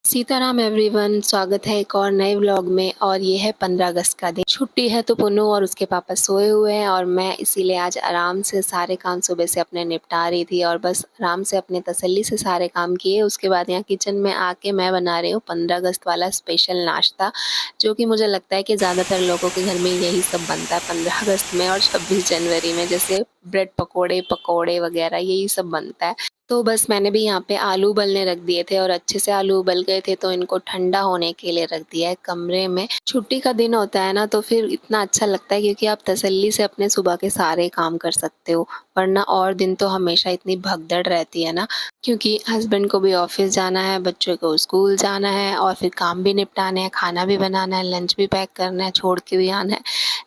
Sitaram everyone, स्वागत है एक और नए व्लॉग में। और ये है 15 अगस्त का दिन। छुट्टी है तो पुन्नू और उसके पापा सोए हुए हैं और मैं इसीलिए आज आराम से सारे काम सुबह से अपने निपटा रही थी और बस आराम से अपने तसल्ली से सारे काम किए। उसके बाद यहाँ किचन में आके मैं बना रही हूँ 15 अगस्त वाला स्पेशल नाश्ता, जो कि मुझे लगता है कि ज़्यादातर लोगों के घर में यही सब बनता है 15 अगस्त में और 26 जनवरी में, जैसे ब्रेड पकोड़े, पकोड़े वगैरह यही सब बनता है। तो बस मैंने भी यहाँ पे आलू उबलने रख दिए थे और अच्छे से आलू उबल गए थे तो इनको ठंडा होने के लिए रख दिया है कमरे में। छुट्टी का दिन होता है ना, तो फिर इतना अच्छा लगता है क्योंकि आप तसल्ली से अपने सुबह के सारे काम कर सकते हो, वरना और दिन तो हमेशा इतनी भगदड़ रहती है ना, क्योंकि हस्बैंड को भी ऑफिस जाना है, बच्चों को स्कूल जाना है और फिर काम भी निपटाने हैं, खाना भी बनाना है, लंच भी पैक करना है, छोड़ के भी आना है।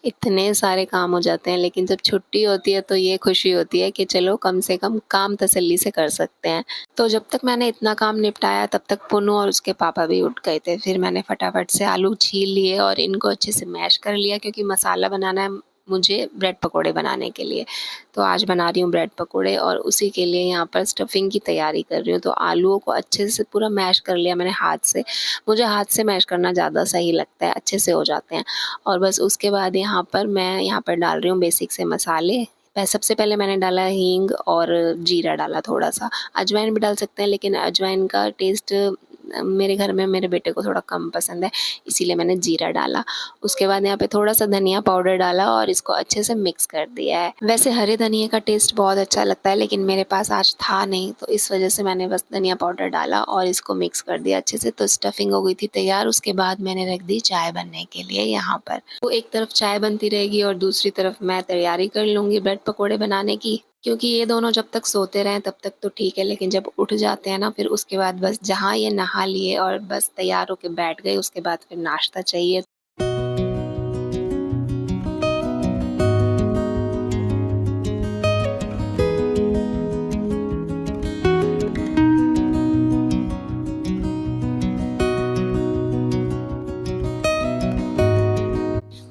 इतने सारे काम हो जाते हैं, लेकिन जब छुट्टी होती है तो ये खुशी होती है कि चलो कम से कम काम तसल्ली से कर सकते हैं। तो जब तक मैंने इतना काम निपटाया तब तक पुन्नू और उसके पापा भी उठ गए थे। फिर मैंने फटाफट से आलू छील लिए और इनको अच्छे से मैश कर लिया, क्योंकि मसाला बनाना है मुझे ब्रेड पकोड़े बनाने के लिए। तो आज बना रही हूँ ब्रेड पकोड़े और उसी के लिए यहाँ पर स्टफिंग की तैयारी कर रही हूँ। तो आलूओं को अच्छे से पूरा मैश कर लिया मैंने हाथ से। मुझे हाथ से मैश करना ज़्यादा सही लगता है, अच्छे से हो जाते हैं। और बस उसके बाद मैं यहाँ पर डाल रही हूँ बेसिक से मसाले। सबसे पहले मैंने डाला हींग और जीरा डाला थोड़ा सा, अजवाइन भी डाल सकते हैं, लेकिन अजवाइन का टेस्ट मेरे घर में मेरे बेटे को थोड़ा कम पसंद है, इसीलिए मैंने जीरा डाला। उसके बाद यहाँ पे थोड़ा सा धनिया पाउडर डाला और इसको अच्छे से मिक्स कर दिया है। वैसे हरे धनिया का टेस्ट बहुत अच्छा लगता है, लेकिन मेरे पास आज था नहीं, तो इस वजह से मैंने बस धनिया पाउडर डाला और इसको मिक्स कर दिया अच्छे से। तो स्टफिंग हो गई थी तैयार। उसके बाद मैंने रख दी चाय बनने के लिए यहाँ पर। तो एक तरफ चाय बनती रहेगी और दूसरी तरफ मैं तैयारी कर लूँगी ब्रेड पकोड़े बनाने की, क्योंकि ये दोनों जब तक सोते रहें तब तक तो ठीक है, लेकिन जब उठ जाते हैं ना, फिर उसके बाद बस जहाँ ये नहा लिए और बस तैयार होके बैठ गए, उसके बाद फिर नाश्ता चाहिए।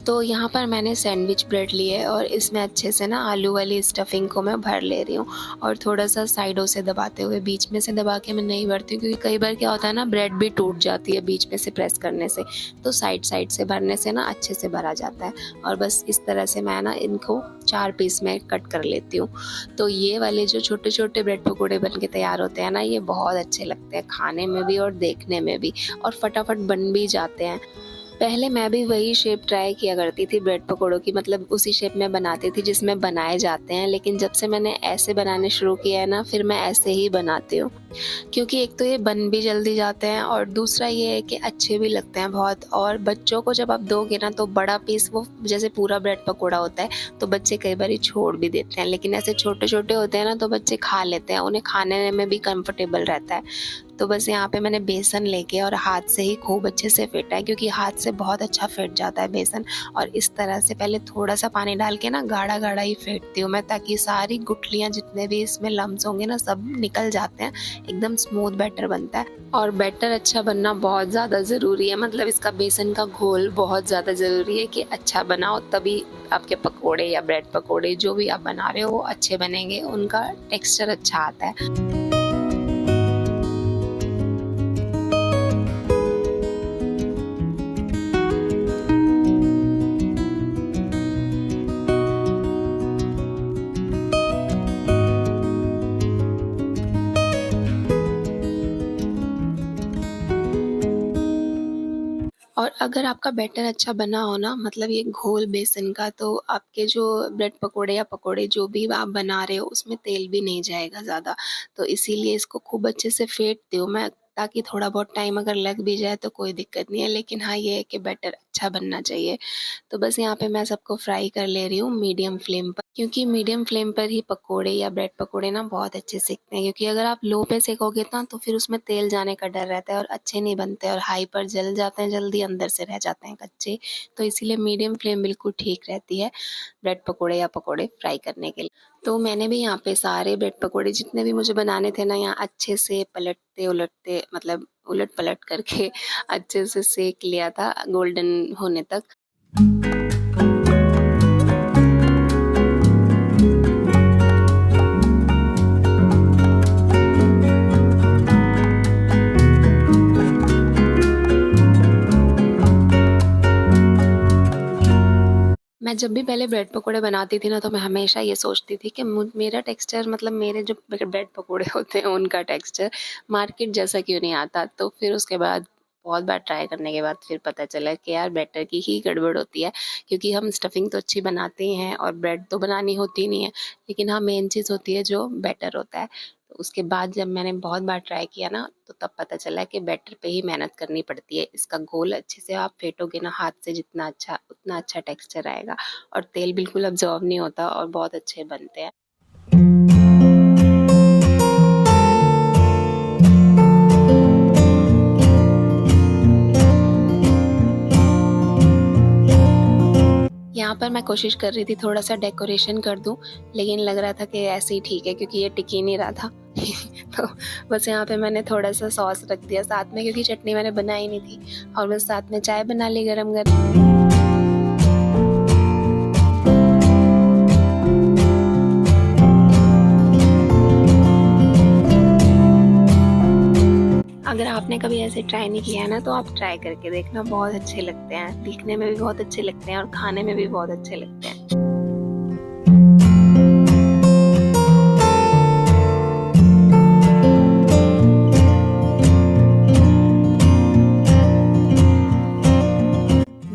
तो यहाँ पर मैंने सैंडविच ब्रेड ली है और इसमें अच्छे से ना आलू वाली स्टफिंग को मैं भर ले रही हूँ और थोड़ा सा साइडों से दबाते हुए, बीच में से दबा के मैं नहीं भरती हूँ, क्योंकि कई बार क्या होता है ना, ब्रेड भी टूट जाती है बीच में से प्रेस करने से। तो साइड साइड से भरने से ना अच्छे से भरा जाता है। और बस इस तरह से मैं ना इनको 4 पीस में कट कर लेती हूँ। तो ये वाले जो छोटे छोटे ब्रेड पकौड़े बन के तैयार होते हैं ना, ये बहुत अच्छे लगते हैं खाने में भी और देखने में भी, और फटाफट बन भी जाते हैं। पहले मैं भी वही शेप ट्राई किया करती थी ब्रेड पकोड़ों की, मतलब उसी शेप में बनाती थी जिसमें बनाए जाते हैं, लेकिन जब से मैंने ऐसे बनाने शुरू किया है ना, फिर मैं ऐसे ही बनाती हूँ, क्योंकि एक तो ये बन भी जल्दी जाते हैं और दूसरा ये है कि अच्छे भी लगते हैं बहुत। और बच्चों को जब आप दोगे ना, तो बड़ा पीस, वो जैसे पूरा ब्रेड पकोड़ा होता है, तो बच्चे कई बार छोड़ भी देते हैं, लेकिन ऐसे छोटे छोटे होते हैं ना, तो बच्चे खा लेते हैं, उन्हें खाने में भी कंफर्टेबल रहता है। तो बस यहाँ पे मैंने बेसन लेके और हाथ से ही खूब अच्छे से फेंटा है, क्योंकि हाथ से बहुत अच्छा फेंट जाता है बेसन। और इस तरह से पहले थोड़ा सा पानी डाल के ना गाढ़ा गाढ़ा ही फेंटती हूँ मैं, ताकि सारी गुठलियाँ जितने भी इसमें लम्स होंगे ना, सब निकल जाते हैं, एकदम स्मूथ बैटर बनता है। और बैटर अच्छा बनना बहुत ज़्यादा ज़रूरी है, मतलब इसका बेसन का घोल बहुत ज़्यादा ज़रूरी है कि अच्छा बनाओ, तभी आपके पकोड़े या ब्रेड पकोड़े जो भी आप बना रहे हो वो अच्छे बनेंगे, उनका टेक्सचर अच्छा आता है। और अगर आपका बैटर अच्छा बना हो ना, मतलब ये घोल बेसन का, तो आपके जो ब्रेड पकोड़े या पकोड़े जो भी आप बना रहे हो, उसमें तेल भी नहीं जाएगा ज़्यादा। तो इसीलिए इसको खूब अच्छे से फेंटती हूँ मैं, ताकि थोड़ा बहुत टाइम अगर लग भी जाए तो कोई दिक्कत नहीं है, लेकिन हाँ, ये है कि बैटर अच्छा बनना चाहिए। तो बस यहाँ पे मैं सबको फ्राई कर ले रही हूँ मीडियम फ्लेम पर, क्योंकि मीडियम फ्लेम पर ही पकोड़े या ब्रेड पकोड़े ना बहुत अच्छे सेकते हैं, क्योंकि अगर आप लो पे सेकोगे ना, तो फिर उसमें तेल जाने का डर रहता है और अच्छे नहीं बनते, और हाई पर जल जाते हैं जल्दी, अंदर से रह जाते हैं कच्चे। तो इसीलिए मीडियम फ्लेम बिल्कुल ठीक रहती है ब्रेड पकोड़े या पकोड़े फ्राई करने के लिए। तो मैंने भी यहाँ पे सारे ब्रेड पकोड़े जितने भी मुझे बनाने थे ना, यहाँ अच्छे से पलटते उलटते, मतलब उलट पलट करके अच्छे से सेक लिया था गोल्डन होने तक। मैं जब भी पहले ब्रेड पकोड़े बनाती थी ना, तो मैं हमेशा ये सोचती थी कि मेरा टेक्सचर, मतलब मेरे जो ब्रेड पकोड़े होते हैं उनका टेक्सचर मार्केट जैसा क्यों नहीं आता। तो फिर उसके बाद बहुत बार ट्राई करने के बाद फिर पता चला कि यार बैटर की ही गड़बड़ होती है, क्योंकि हम स्टफिंग तो अच्छी बनाते ही हैं और ब्रेड तो बनानी होती नहीं है, लेकिन हाँ मेन चीज़ होती है जो बैटर होता है। तो उसके बाद जब मैंने बहुत बार ट्राई किया ना, तो तब पता चला कि बैटर पे ही मेहनत करनी पड़ती है। इसका घोल अच्छे से आप फेंटोगे ना हाथ से, जितना अच्छा उतना अच्छा टेक्सचर आएगा, और तेल बिल्कुल अब्जॉर्ब नहीं होता और बहुत अच्छे बनते हैं। यहाँ पर मैं कोशिश कर रही थी थोड़ा-सा डेकोरेशन कर दूँ, लेकिन लग रहा था कि ऐसे ही ठीक है, क्योंकि ये टिक ही नहीं रहा था। तो बस यहाँ पे मैंने थोड़ा-सा सॉस रख दिया साथ में, क्योंकि चटनी मैंने बनाई नहीं थी, और बस साथ में चाय बना ली गरम-गरम। अगर आपने कभी ऐसे ट्राई नहीं किया है ना, तो आप ट्राई करके देखना, बहुत अच्छे लगते हैं, दिखने में भी बहुत अच्छे लगते हैं और खाने में भी बहुत अच्छे लगते हैं।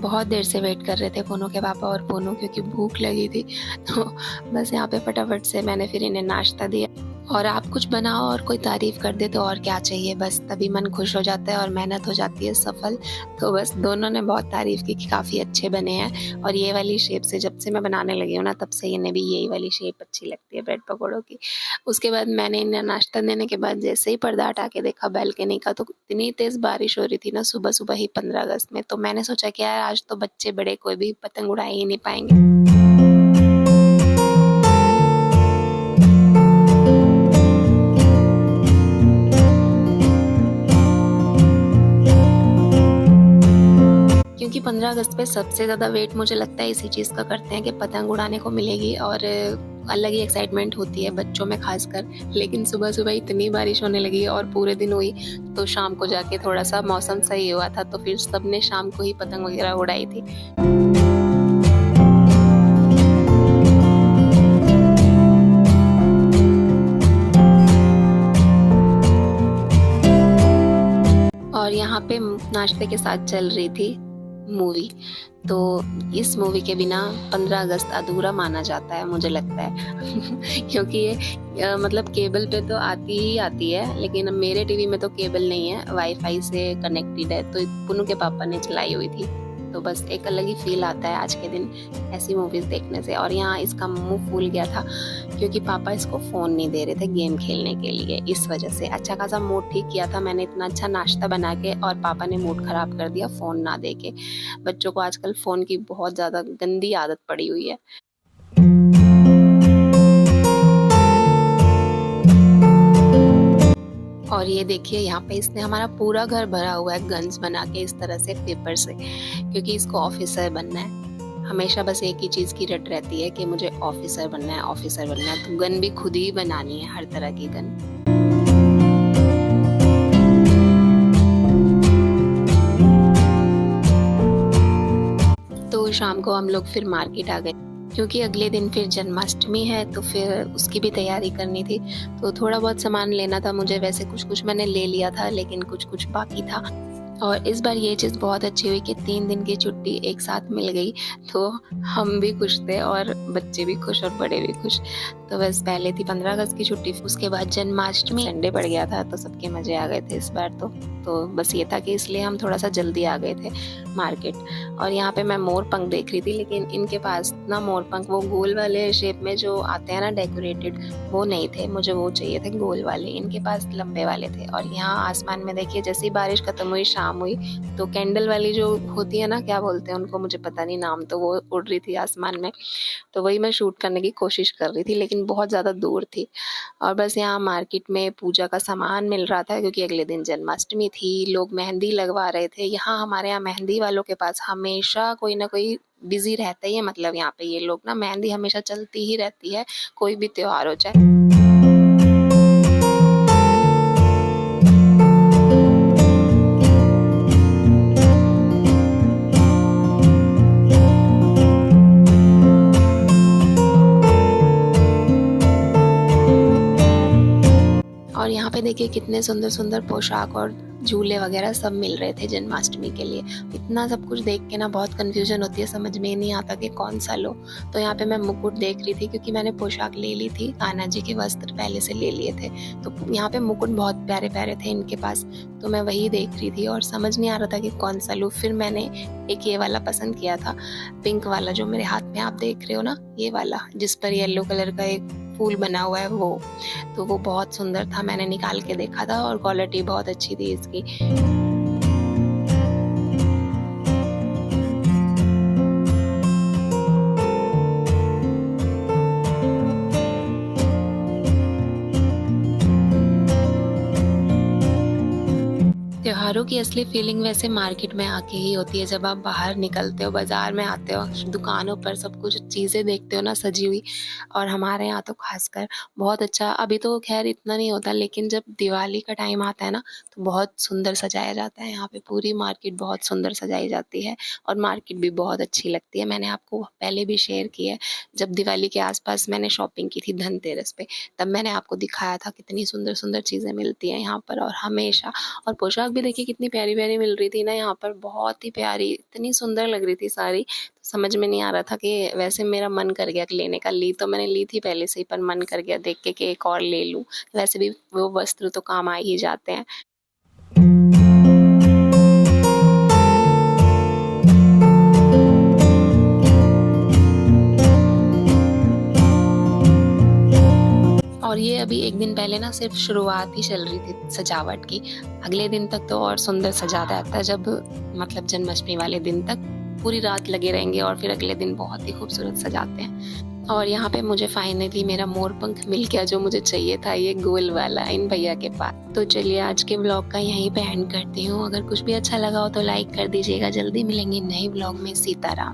बहुत देर से वेट कर रहे थे पोनू के पापा और पोनू, क्योंकि भूख लगी थी। तो बस यहाँ पे फटाफट से मैंने फिर इन्हें नाश्ता दिया। और आप कुछ बनाओ और कोई तारीफ़ कर दे तो और क्या चाहिए, बस तभी मन खुश हो जाता है और मेहनत हो जाती है सफल। तो बस दोनों ने बहुत तारीफ़ की कि काफ़ी अच्छे बने हैं, और ये वाली शेप से जब से मैं बनाने लगी हूँ ना, तब से इन्हें भी यही वाली शेप अच्छी लगती है ब्रेड पकौड़ों की। उसके बाद मैंने इन्हें नाश्ता देने के बाद जैसे ही पर्दा हटा के देखा बालकनी का, तो इतनी तेज़ बारिश हो रही थी ना सुबह-सुबह ही 15 अगस्त में, तो मैंने सोचा कि यार आज तो बच्चे बड़े कोई भी पतंग उड़ा ही नहीं पाएँगे। क्योंकि 15 अगस्त पे सबसे ज़्यादा वेट मुझे लगता है इसी चीज़ का करते हैं कि पतंग उड़ाने को मिलेगी, और अलग ही एक्साइटमेंट होती है बच्चों में खासकर। लेकिन सुबह-सुबह इतनी बारिश होने लगी और पूरे दिन हुई, तो शाम को जाके थोड़ा-सा मौसम सही हुआ था, तो फिर सबने शाम को ही पतंग वगैरह उड़ाई थी। और यहाँ पे नाश्ते के साथ चल रही थी मूवी। तो इस मूवी के बिना 15 अगस्त अधूरा माना जाता है, मुझे लगता है। क्योंकि ये मतलब केबल पे तो आती ही आती है, लेकिन मेरे टीवी में तो केबल नहीं है, वाईफाई से कनेक्टेड है, तो पुन्नू के पापा ने चलाई हुई थी। तो बस एक अलग ही फील आता है आज के दिन ऐसी मूवीज़ देखने से। और यहाँ इसका मुँह फूल गया था, क्योंकि पापा इसको फ़ोन नहीं दे रहे थे गेम खेलने के लिए, इस वजह से। अच्छा खासा मूड ठीक किया था मैंने इतना अच्छा नाश्ता बना के, और पापा ने मूड ख़राब कर दिया फ़ोन ना दे के। बच्चों को आजकल फ़ोन की बहुत ज़्यादा गंदी आदत पड़ी हुई है। और ये देखिए यहाँ पे इसने हमारा पूरा घर भरा हुआ है गन्स बना के, इस तरह से पेपर से, क्योंकि इसको ऑफिसर बनना है। हमेशा बस एक ही चीज़ की रट रहती है कि मुझे ऑफिसर बनना है, ऑफिसर बनना है। तो गन भी खुद ही बनानी है, हर तरह की गन। तो शाम को हम लोग फिर मार्केट आ गए, क्योंकि अगले दिन फिर जन्माष्टमी है, तो फिर उसकी भी तैयारी करनी थी। तो थोड़ा बहुत सामान लेना था मुझे, वैसे कुछ-कुछ मैंने ले लिया था, लेकिन कुछ-कुछ बाकी था। और इस बार ये चीज़ बहुत अच्छी हुई कि 3 दिन की छुट्टी एक साथ मिल गई, तो हम भी खुश थे और बच्चे भी खुश और बड़े भी खुश। तो बस पहले थी 15 अगस्त की छुट्टी, उसके बाद जन्माष्टमी, संडे पड़ गया था, तो सबके मज़े आ गए थे इस बार तो। तो बस ये था कि इसलिए हम थोड़ा-सा जल्दी आ गए थे मार्केट। और यहाँ पे मैं मोर पंख देख रही थी, लेकिन इनके पास ना मोर पंख वो गोल वाले शेप में जो आते हैं ना डेकोरेटेड, वो नहीं थे। मुझे वो चाहिए थे गोल वाले, इनके पास लंबे वाले थे। और यहाँ आसमान में देखिए, जैसे ही बारिश खत्म हुई, शाम हुई, तो कैंडल वाली जो होती है ना, क्या बोलते हैं उनको, मुझे पता नहीं नाम, तो वो उड़ रही थी आसमान में। तो वही मैं शूट करने की कोशिश कर रही थी, लेकिन बहुत ज़्यादा दूर थी। और बस यहाँ मार्केट में पूजा का सामान मिल रहा था, क्योंकि अगले दिन जन्माष्टमी थी, लोग मेहंदी लगवा रहे थे। यहाँ हमारे यहाँ मेहंदी वालों के पास हमेशा कोई ना कोई बिज़ी रहता ही है, मतलब यहाँ पे ये लोग ना, मेहंदी हमेशा चलती ही रहती है, कोई भी त्योहार हो जाए। पे देखिए कितने सुंदर-सुंदर पोशाक और झूले वगैरह सब मिल रहे थे जन्माष्टमी के लिए। इतना सब कुछ देख के ना बहुत कन्फ्यूज़न होती है, समझ में ही नहीं आता कि कौन-सा लो। तो यहाँ पे मैं मुकुट देख रही थी क्योंकि मैंने पोशाक ले ली थी, कान्हा जी के वस्त्र पहले से ले लिए थे। तो यहाँ पे मुकुट बहुत प्यारे-प्यारे थे इनके पास, तो मैं वही देख रही थी और समझ नहीं आ रहा था कि कौन-सा लूँ। फिर मैंने एक ये वाला पसंद किया था, पिंक वाला जो मेरे हाथ में आप देख रहे हो ना, ये वाला जिस पर येलो कलर का एक फूल बना हुआ है वो। तो वो बहुत सुंदर था, मैंने निकाल के देखा था और क्वालिटी बहुत अच्छी थी इसकी। त्योहारों की असली फीलिंग वैसे मार्केट में आके ही होती है, जब आप बाहर निकलते हो, बाजार में आते हो, दुकानों पर सब कुछ चीज़ें देखते हो ना सजी हुई। और हमारे यहाँ तो खासकर बहुत अच्छा, अभी तो खैर इतना नहीं होता, लेकिन जब दिवाली का टाइम आता है ना तो बहुत सुंदर सजाया जाता है। यहाँ पे पूरी मार्केट बहुत सुंदर सजाई जाती है और मार्केट भी बहुत अच्छी लगती है। मैंने आपको पहले भी शेयर की है, जब दिवाली के आसपास मैंने शॉपिंग की थी धनतेरस पे, तब मैंने आपको दिखाया था कितनी सुंदर सुंदर चीज़ें मिलती हैं यहाँ पर। और हमेशा, और पोशाक भी देखिए कितनी प्यारी-प्यारी मिल रही थी ना यहाँ पर, बहुत ही प्यारी, इतनी सुंदर लग रही थी सारी। तो समझ में नहीं आ रहा था कि, वैसे मेरा मन कर गया कि लेने का, ली तो मैंने ली थी पहले से ही, पर मन कर गया देख के कि एक और ले लूँ। वैसे भी वो वस्त्र तो काम आ ही जाते हैं। और ये अभी 1 दिन पहले ना सिर्फ़ शुरुआत ही चल रही थी सजावट की। अगले दिन तक तो और सुंदर सजा रहता है, जब मतलब जन्माष्टमी वाले दिन तक पूरी रात लगे रहेंगे और फिर अगले दिन बहुत ही खूबसूरत सजाते हैं। और यहाँ पे मुझे फाइनली मेरा मोर पंख मिल गया जो मुझे चाहिए था, ये गोल वाला इन भैया के पास। तो चलिए आज के व्लॉग का यहीं पे एंड करती हूँ। अगर कुछ भी अच्छा लगा हो तो लाइक कर दीजिएगा। जल्दी मिलेंगे नए व्लॉग में। सीताराम।